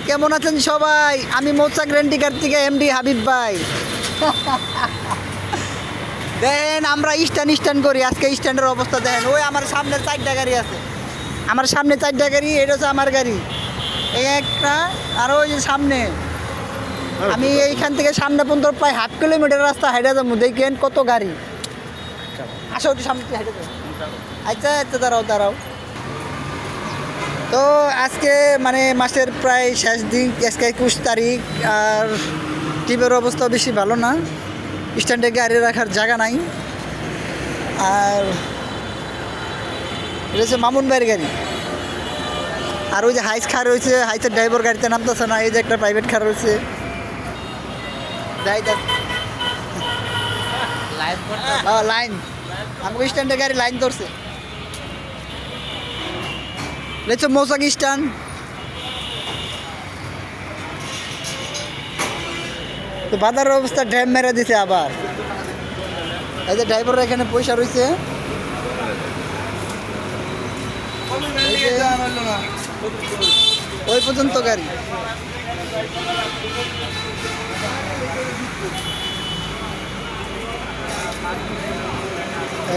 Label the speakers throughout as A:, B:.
A: কেমন আছেন সবাই? আমি মৌচাক রেন্টিকার থেকে এমডি হাবিব ভাই। দেখেন আমরা স্ট্যান্ড করি, আজকে স্ট্যান্ডের অবস্থা দেখেন। ওই আমার সামনে 4টা গাড়ি আছে, আমার সামনে 4টা গাড়ি, এটা হচ্ছে আমার গাড়ি, এই একটা, আর ওই যে সামনে। আমি এইখান থেকে সামনে পর্যন্ত প্রায় 1/2 কিলোমিটার রাস্তা হেঁটে যাবো, দেখেন কত গাড়ি। আসো একটু সামনে হেঁটে যাবো। আচ্ছা আচ্ছা, দাঁড়াও। তো আজকে মানে মাসের প্রায় শেষ দিন, আজকে 21 তারিখ। আর টিপের অবস্থা বেশি ভালো না, স্ট্যান্ডে গাড়ি রাখার জায়গা নাই। আর এটা হচ্ছে মামুন ভাইয়ের গাড়ি। আর ওই যে হাইস খার রয়েছে, হাইসের ড্রাইভার গাড়িতে নামতেছে না। এই যে একটা প্রাইভেট কার রয়েছে, লাইন আমাকে স্ট্যান্ডে গাড়ি লাইন ধরছে। লেছো মৌচাক স্ট্যান্ড। তো বাজারের অবস্থা ড্যাম মেরে দিছে আবার। এই যে ড্রাইভাররা এখানে পয়সা রয়েছে, ওই পর্যন্ত গাড়ি।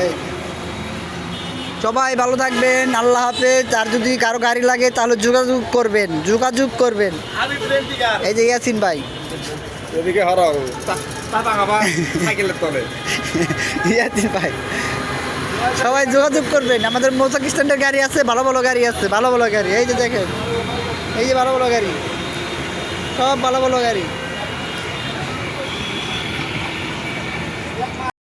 A: এই সবাই ভালো থাকবেন, আল্লাহ হাফেজ। আর যদি কারো গাড়ি লাগে তাহলে যোগাযোগ করবেন। এই যে ইয়াসিন ভাই, ইয়াসিন ভাই, সবাই যোগাযোগ করবেন। আমাদের মৌচাক স্ট্যান্ডের গাড়ি আছে, ভালো গাড়ি আছে, ভালো গাড়ি। এই যে দেখেন, এই যে ভালো গাড়ি, সব ভালো গাড়ি।